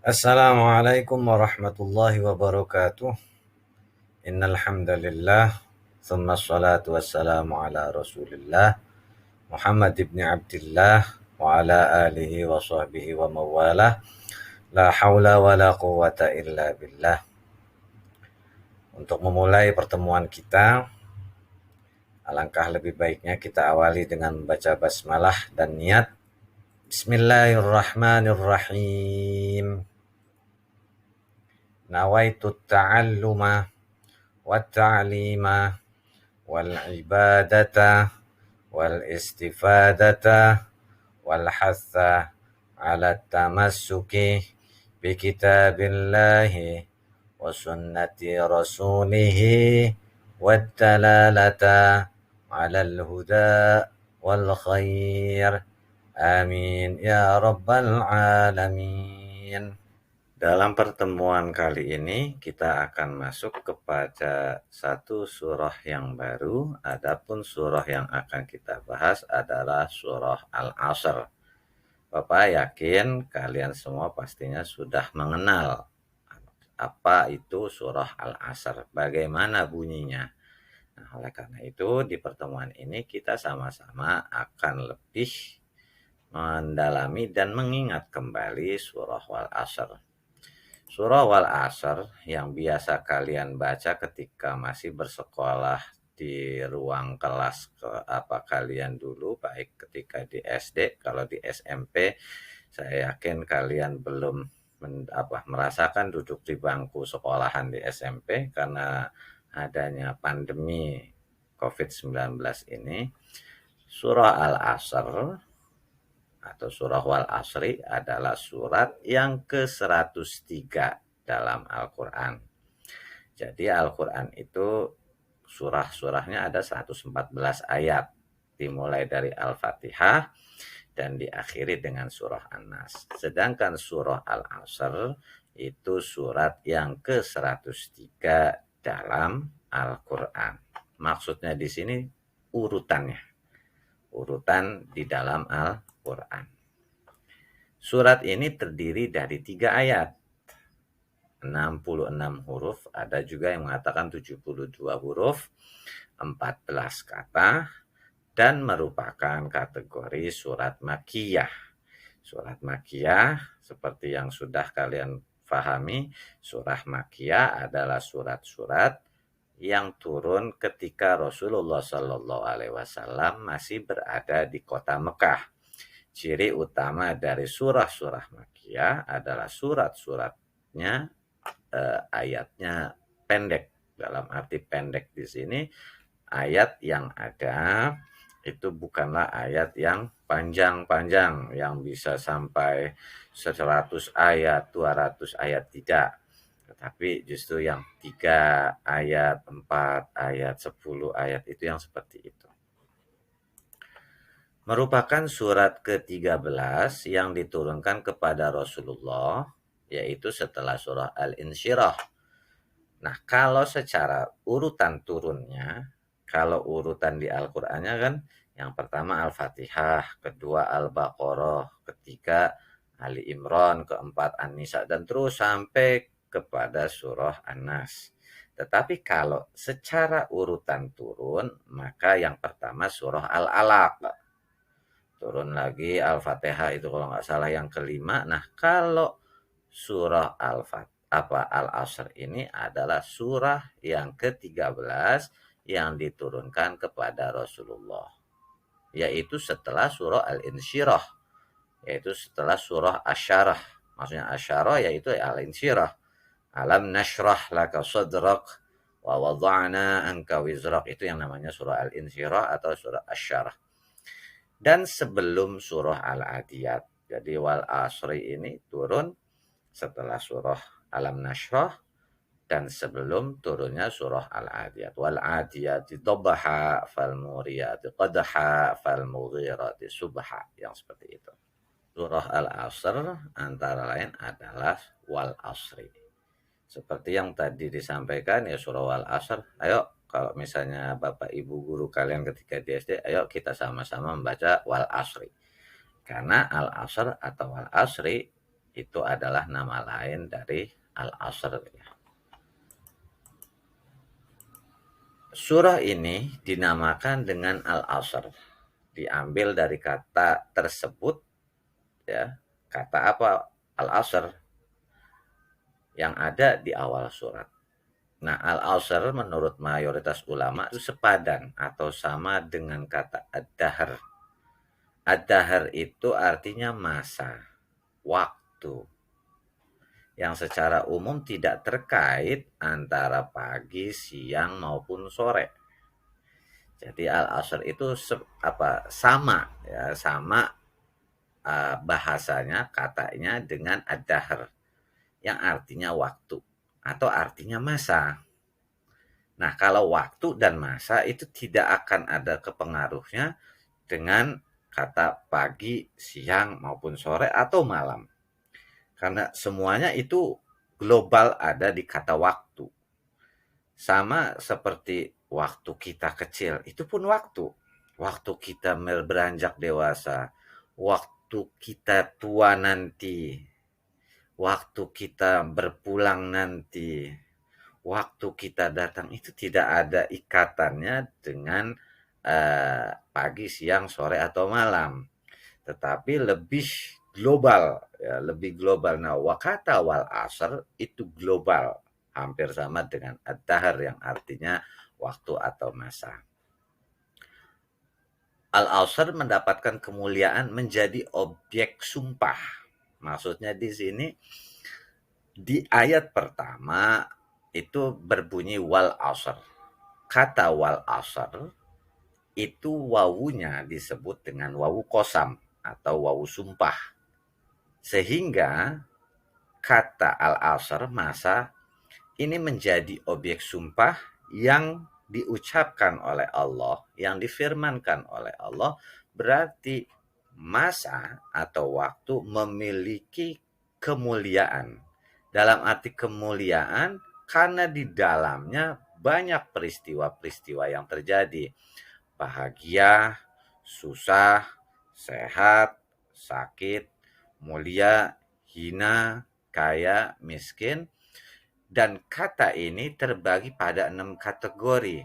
Assalamualaikum warahmatullahi wabarakatuh. Innal hamdalillah, tsumma shalatu wassalamu ala Rasulillah Muhammad ibn Abdillah wa ala alihi wa sahbihi wa mawalah. La haula wa la quwata illa billah. Untuk memulai pertemuan kita, alangkah lebih baiknya kita awali dengan membaca basmalah dan niat. Bismillahirrahmanirrahim. Nawaitu ta'alluma wa ta'lima wal ibadata wal istifadata wal hatha ala tamassuki bi kitabillahi wa sunnati rasulihi wat dalalata ala al huda wal khair. Amin ya rabbal alamin. Dalam pertemuan kali ini kita akan masuk kepada satu surah yang baru. Adapun surah yang akan kita bahas adalah surah Al-Asr. Bapak yakin kalian semua pastinya sudah mengenal apa itu surah Al-Asr, bagaimana bunyinya. Nah, oleh karena itu di pertemuan ini kita sama-sama akan lebih mendalami dan mengingat kembali surah Al-Asr. Surah Wal-Asr yang biasa kalian baca ketika masih bersekolah di ruang kelas kalian dulu, baik ketika di SD, kalau di SMP saya yakin kalian belum merasakan duduk di bangku sekolahan di SMP karena adanya pandemi COVID-19 ini. Surah Al-Asr atau surah Wal Asri adalah surat yang ke-103 dalam Al-Quran. Jadi Al-Quran itu surah-surahnya ada 114 ayat, dimulai dari Al-Fatihah dan diakhiri dengan surah An-Nas. Sedangkan surah Al-Asr itu surat yang ke-103 dalam Al-Quran. Maksudnya di sini urutannya. Urutan di dalam Al-Quran. Surat ini terdiri dari 3 ayat, 66 huruf, ada juga yang mengatakan 72 huruf, 14 kata, dan merupakan kategori surat Makkiyah. Surat Makkiyah, seperti yang sudah kalian pahami, surah Makkiyah adalah surat-surat yang turun ketika Rasulullah Shallallahu Alaihi Wasallam masih berada di kota Mekah. Ciri utama dari surah-surah Makkiyah adalah surat-suratnya ayatnya pendek. Dalam arti pendek di sini, ayat yang ada itu bukanlah ayat yang panjang-panjang yang bisa sampai 100 ayat, 200 ayat, tidak. Tetapi justru yang 3 ayat, 4 ayat, 10 ayat itu yang seperti itu. Merupakan surat ke-13 yang diturunkan kepada Rasulullah, yaitu setelah surah Al-Insyirah. Nah, kalau secara urutan turunnya, kalau urutan di Al-Qur'annya kan yang pertama Al-Fatihah, kedua Al-Baqarah, ketiga Ali Imran, keempat An-Nisa, dan terus sampai kepada surah An-Nas. Tetapi kalau secara urutan turun, maka yang pertama surah Al-Alaq. Turun lagi Al-Fatihah itu kalau nggak salah yang kelima. Nah, kalau surah Al-Asr ini adalah surah yang ke-13 yang diturunkan kepada Rasulullah. Yaitu setelah surah Al-Insyirah. Yaitu setelah surah Asyarah. Maksudnya Asyarah yaitu Al-Insyirah. Alam nashrah laka sadrak wa wada'na anka wizrak. Itu yang namanya surah Al-Insyirah atau surah Asyarah. Dan sebelum surah Al-Adiyat. Jadi Wal Asri ini turun setelah surah Alam Nashrah dan sebelum turunnya surah Al-Adiyat. Wal Adiyati Dabha fal Muriyati Qadha fal Mughirati Subha, yang seperti itu. Surah Al-Asr antara lain adalah Wal Asri. Seperti yang tadi disampaikan ya, surah Wal Asr. Ayo, kalau misalnya Bapak Ibu guru kalian ketika di SD, ayo kita sama-sama membaca Wal Asri. Karena Al-Asr atau Wal Asri Itu adalah nama lain dari Al-Asr. Surah ini dinamakan dengan Al-Asr. Diambil dari kata tersebut, ya. Kata apa? Al-Asr, yang ada di awal surat. Nah, Al-Asr menurut mayoritas ulama itu sepadan atau sama dengan kata Ad-Dahr. Ad-Dahr itu artinya masa, waktu, yang secara umum tidak terkait antara pagi, siang maupun sore. Jadi Al-Asr itu sama, ya, sama bahasanya, katanya dengan Ad-Dahr yang artinya waktu atau artinya masa. Nah, kalau waktu dan masa itu tidak akan ada kepengaruhnya dengan kata pagi, siang, maupun sore atau malam. Karena semuanya itu global ada di kata waktu. Sama seperti waktu kita kecil, itu pun waktu. Waktu kita beranjak dewasa, waktu kita tua nanti, waktu kita berpulang nanti, waktu kita datang, itu tidak ada ikatannya dengan pagi, siang, sore, atau malam. Tetapi lebih global, ya, lebih global. Nah, wakata wal asr itu global, hampir sama dengan ad-dahr yang artinya waktu atau masa. Al-Asr mendapatkan kemuliaan menjadi objek sumpah. Maksudnya di sini di ayat pertama itu berbunyi wal asr. Kata wal asr itu wawunya disebut dengan wawu kosam atau wawu sumpah. Sehingga kata al-asr, masa, ini menjadi objek sumpah yang diucapkan oleh Allah, yang difirmankan oleh Allah, berarti masa atau waktu memiliki kemuliaan. Dalam arti kemuliaan karena di dalamnya banyak peristiwa-peristiwa yang terjadi. Bahagia, susah, sehat, sakit, mulia, hina, kaya, miskin. Dan kata ini terbagi pada 6 kategori.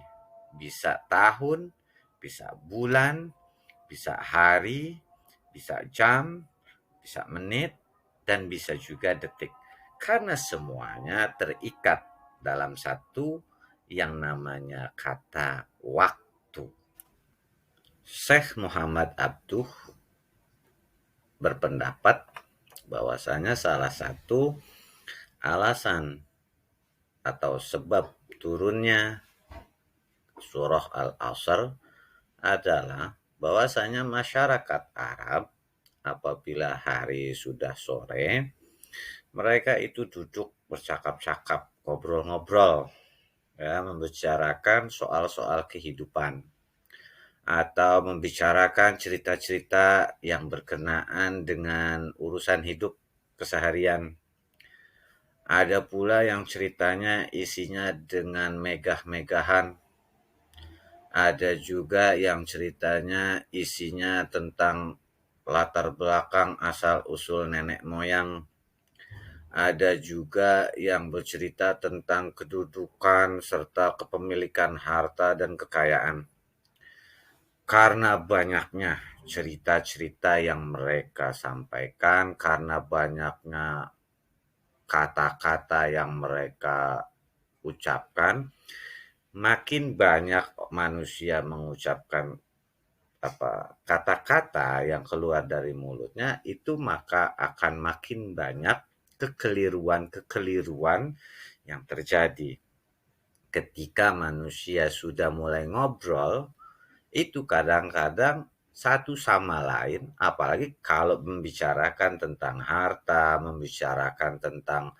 Bisa tahun, bisa bulan, bisa hari, bisa jam, bisa menit, dan bisa juga detik. Karena semuanya terikat dalam satu yang namanya kata waktu. Syekh Muhammad Abduh berpendapat bahwasanya salah satu alasan atau sebab turunnya surah Al-Asr adalah bahwasanya masyarakat Arab apabila hari sudah sore, mereka itu duduk bercakap-cakap, ngobrol-ngobrol, ya, membicarakan soal-soal kehidupan atau membicarakan cerita-cerita yang berkenaan dengan urusan hidup keseharian. Ada pula yang ceritanya isinya dengan megah-megahan. Ada juga yang ceritanya isinya tentang latar belakang asal-usul nenek moyang. Ada juga yang bercerita tentang kedudukan serta kepemilikan harta dan kekayaan. Karena banyaknya cerita-cerita yang mereka sampaikan, karena banyaknya kata-kata yang mereka ucapkan, makin banyak manusia mengucapkan kata-kata yang keluar dari mulutnya, itu maka akan makin banyak kekeliruan-kekeliruan yang terjadi. Ketika manusia sudah mulai ngobrol, itu kadang-kadang satu sama lain, apalagi kalau membicarakan tentang harta, membicarakan tentang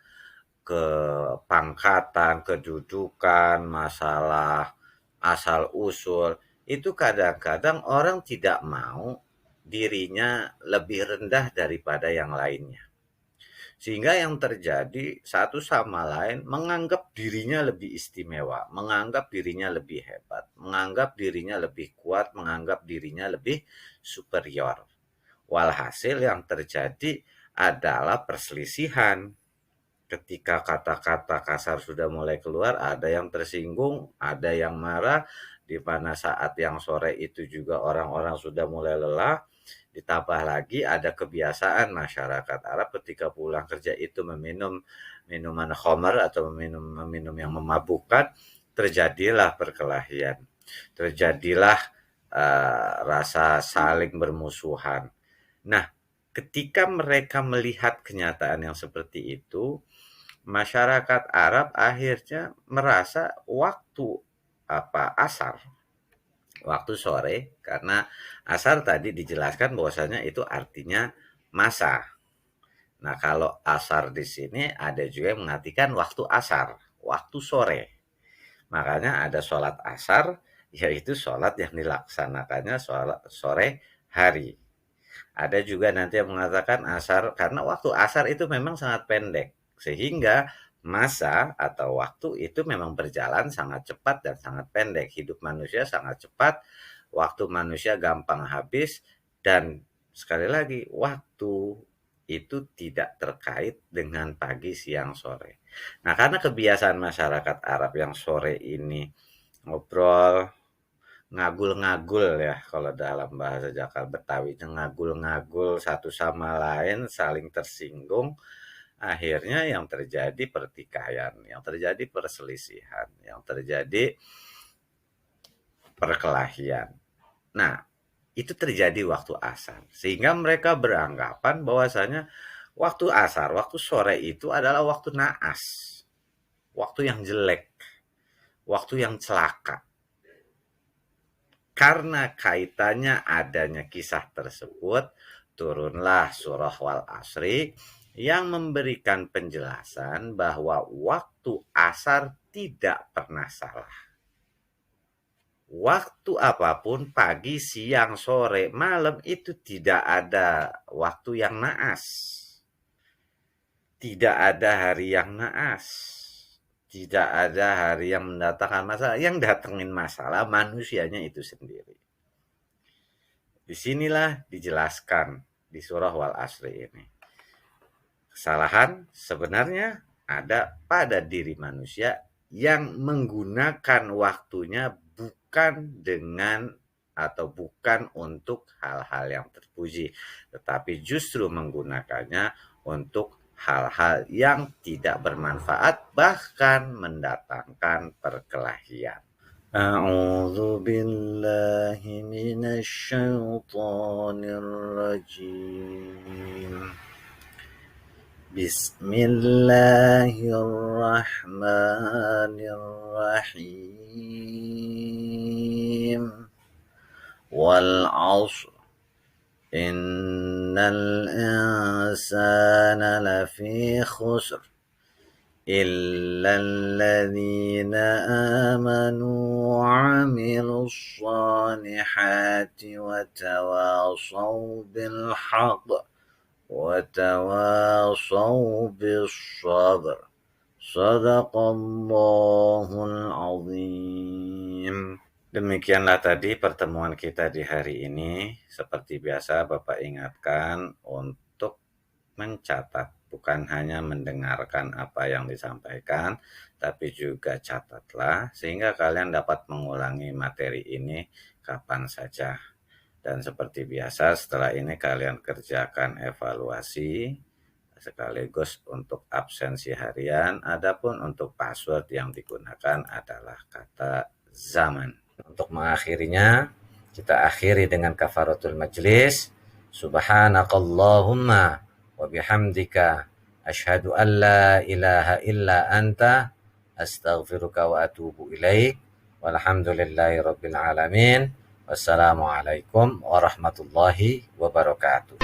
kepangkatan, kedudukan, masalah asal-usul, itu kadang-kadang orang tidak mau dirinya lebih rendah daripada yang lainnya. Sehingga yang terjadi satu sama lain menganggap dirinya lebih istimewa, menganggap dirinya lebih hebat, menganggap dirinya lebih kuat, menganggap dirinya lebih superior. Walhasil yang terjadi adalah perselisihan. Ketika kata-kata kasar sudah mulai keluar, ada yang tersinggung, ada yang marah, di mana saat yang sore itu juga orang-orang sudah mulai lelah, ditambah lagi ada kebiasaan masyarakat Arab ketika pulang kerja itu meminum minuman khamar atau meminum yang memabukkan, terjadilah perkelahian, terjadilah rasa saling bermusuhan. Nah, ketika mereka melihat kenyataan yang seperti itu, masyarakat Arab akhirnya merasa waktu asar, waktu sore, karena asar tadi dijelaskan bahwasanya itu artinya masa. Nah, kalau asar di sini ada juga yang mengartikan waktu asar, waktu sore. Makanya ada sholat asar, yaitu sholat yang dilaksanakannya sholat sore hari. Ada juga nanti yang mengatakan asar, karena waktu asar itu memang sangat pendek, sehingga masa atau waktu itu memang berjalan sangat cepat dan sangat pendek. Hidup manusia sangat cepat, waktu manusia gampang habis, dan sekali lagi, waktu itu tidak terkait dengan pagi, siang, sore. Nah, karena kebiasaan masyarakat Arab yang sore ini ngobrol, ngagul-ngagul ya, kalau dalam bahasa Jakar Betawinya ngagul-ngagul satu sama lain, saling tersinggung, akhirnya yang terjadi pertikaian, yang terjadi perselisihan, yang terjadi perkelahian. Nah, itu terjadi waktu asar, sehingga mereka beranggapan bahwasanya waktu asar, waktu sore itu adalah waktu naas, waktu yang jelek, waktu yang celaka. Karena kaitannya adanya kisah tersebut, turunlah surah Wal Asri yang memberikan penjelasan bahwa waktu asar tidak pernah salah. Waktu apapun, pagi, siang, sore, malam, itu tidak ada waktu yang naas. Tidak ada hari yang naas. Tidak ada hari yang mendatangkan masalah. Yang datengin masalah manusianya itu sendiri. Disinilah dijelaskan di surah Wal Asri ini. Kesalahan sebenarnya ada pada diri manusia yang menggunakan waktunya bukan dengan atau bukan untuk hal-hal yang terpuji, tetapi justru menggunakannya untuk hal-hal yang tidak bermanfaat, bahkan mendatangkan perkelahian. أعوذ بالله من الشيطان الرجيم بسم الله الرحمن الرحيم والعصر إن الإنسان لفي خسر إلا الذين آمنوا وعملوا الصالحات وتواصوا بالحق وتواصوا بالصبر صدق الله العظيم. Demikianlah tadi pertemuan kita di hari ini. Seperti biasa Bapak ingatkan untuk mencatat, bukan hanya mendengarkan apa yang disampaikan, tapi juga catatlah sehingga kalian dapat mengulangi materi ini kapan saja. Dan seperti biasa setelah ini kalian kerjakan evaluasi sekaligus untuk absensi harian. Adapun untuk password yang digunakan adalah kata zaman. Untuk mengakhirinya, kita akhiri dengan kafaratul majlis. Subhanakallahumma wa bihamdika asyhadu an la ilaha illa anta astaghfiruka wa atubu ilaik. Walhamdulillahi rabbil alamin. Wassalamualaikum warahmatullahi wabarakatuh.